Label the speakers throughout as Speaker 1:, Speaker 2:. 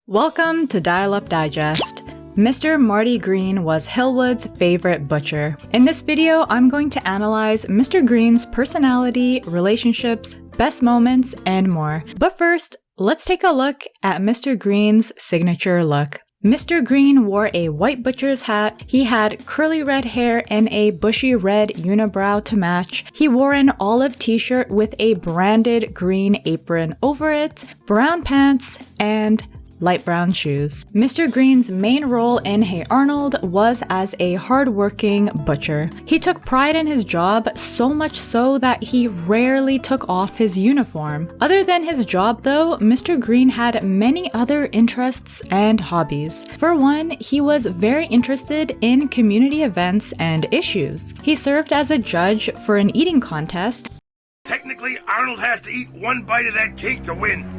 Speaker 1: Welcome to Dial Up Digest. Mr. Marty Green was Hillwood's favorite butcher. In this video, I'm going to analyze Mr. Green's personality, relationships, best moments, and more. But first, let's take a look at Mr. Green's signature look. Mr. Green wore a white butcher's hat, he had curly red hair and a bushy red unibrow to match. He wore an olive t-shirt with a branded green apron over it, brown pants, and light brown shoes. Mr. Green's main role in Hey Arnold was as a hard-working butcher. He took pride in his job, so much so that he rarely took off his uniform. Other than his job though, Mr. Green had many other interests and hobbies. For one, he was very interested in community events and issues. He served as a judge for an eating contest.
Speaker 2: Technically, Arnold has to eat one bite of that cake to win.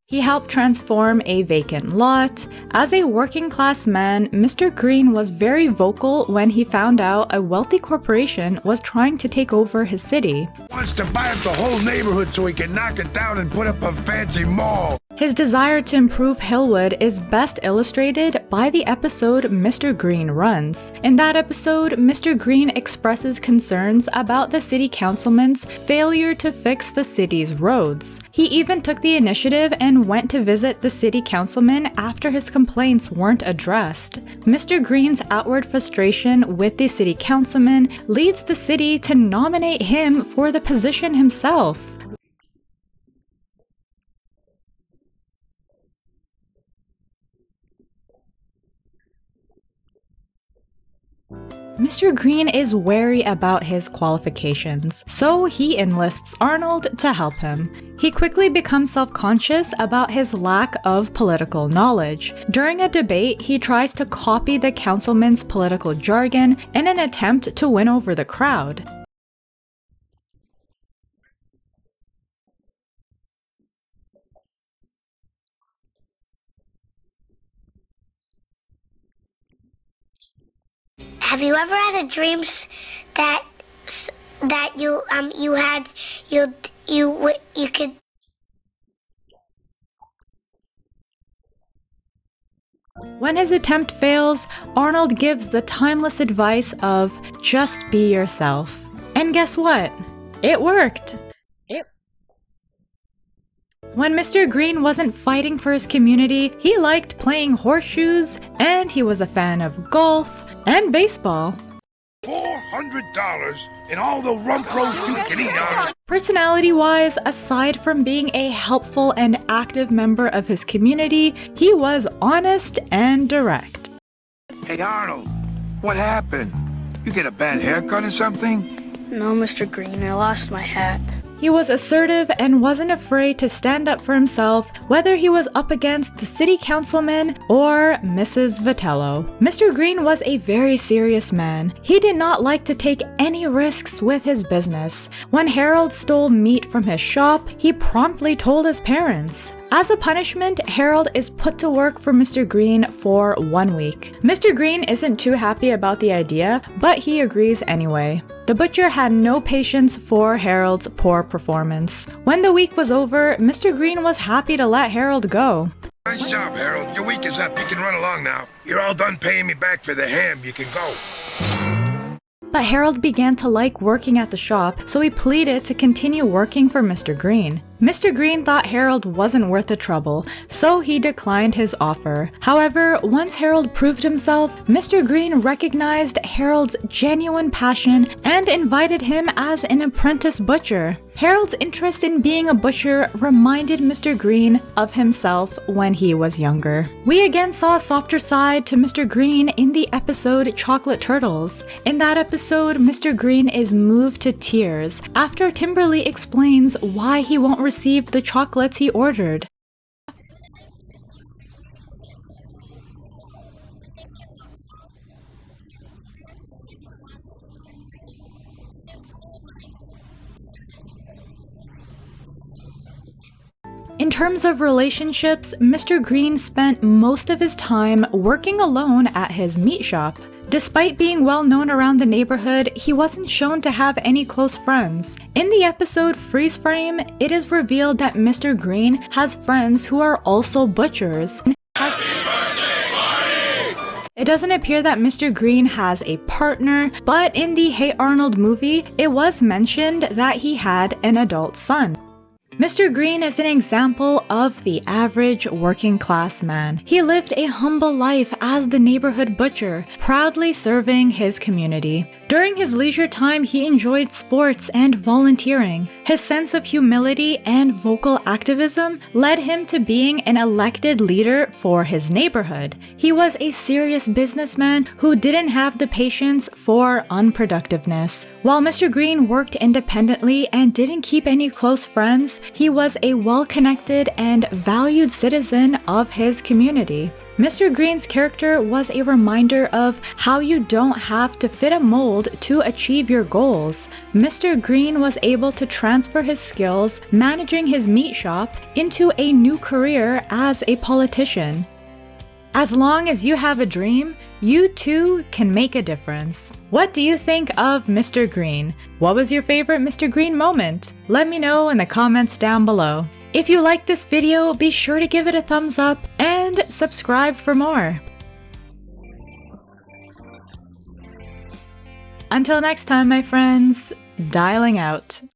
Speaker 1: He helped transform a vacant lot. As a working-class man, Mr. Green was very vocal when he found out a wealthy corporation was trying to take over his city.
Speaker 2: Wants to buy up the whole neighborhood so he can knock it down and put up a fancy mall.
Speaker 1: His desire to improve Hillwood is best illustrated by the episode Mr. Green Runs. In that episode, Mr. Green expresses concerns about the city councilman's failure to fix the city's roads. He even took the initiative and went to visit the city councilman after his complaints weren't addressed. Mr. Green's outward frustration with the city councilman leads the city to nominate him for the position himself. Mr. Green is wary about his qualifications, so he enlists Arnold to help him. He quickly becomes self-conscious about his lack of political knowledge. During a debate, he tries to copy the councilman's political jargon in an attempt to win over the crowd.
Speaker 3: Have you ever had a dream that you could?
Speaker 1: When his attempt fails, Arnold gives the timeless advice of just be yourself. And guess what? It worked! When Mr. Green wasn't fighting for his community, he liked playing horseshoes, and he was a fan of golf and baseball.
Speaker 2: $400 and all the rump roast you can eat on.
Speaker 1: Personality-wise, aside from being a helpful and active member of his community, he was honest and direct.
Speaker 2: Hey Arnold, what happened? You get a bad haircut or something?
Speaker 4: No, Mr. Green, I lost my hat.
Speaker 1: He was assertive and wasn't afraid to stand up for himself, whether he was up against the city councilman or Mrs. Vitello. Mr. Green was a very serious man. He did not like to take any risks with his business. When Harold stole meat from his shop, he promptly told his parents. As a punishment, Harold is put to work for Mr. Green for 1 week. Mr. Green isn't too happy about the idea, but he agrees anyway. The butcher had no patience for Harold's poor performance. When the week was over, Mr. Green was happy to let Harold go.
Speaker 2: Nice job, Harold. Your week is up. You can run along now. You're all done paying me back for the ham. You can go.
Speaker 1: But Harold began to like working at the shop, so he pleaded to continue working for Mr. Green. Mr. Green thought Harold wasn't worth the trouble, so he declined his offer. However, once Harold proved himself, Mr. Green recognized Harold's genuine passion and invited him as an apprentice butcher. Harold's interest in being a butcher reminded Mr. Green of himself when he was younger. We again saw a softer side to Mr. Green in the episode Chocolate Turtles. In that episode, Mr. Green is moved to tears after Timberly explains why he won't receive the chocolates he ordered. In terms of relationships, Mr. Green spent most of his time working alone at his meat shop. Despite being well known around the neighborhood, he wasn't shown to have any close friends. In the episode Freeze Frame, it is revealed that Mr. Green has friends who are also butchers. It doesn't appear that Mr. Green has a partner, but in the Hey Arnold movie, it was mentioned that he had an adult son. Mr. Green is an example of the average working class man. He lived a humble life as the neighborhood butcher, proudly serving his community. During his leisure time, he enjoyed sports and volunteering. His sense of humility and vocal activism led him to being an elected leader for his neighborhood. He was a serious businessman who didn't have the patience for unproductiveness. While Mr. Green worked independently and didn't keep any close friends, he was a well-connected and valued citizen of his community. Mr. Green's character was a reminder of how you don't have to fit a mold to achieve your goals. Mr. Green was able to transfer his skills managing his meat shop into a new career as a politician. As long as you have a dream, you too can make a difference. What do you think of Mr. Green? What was your favorite Mr. Green moment? Let me know in the comments down below. If you liked this video, be sure to give it a thumbs up and subscribe for more. Until next time, my friends, dialing out.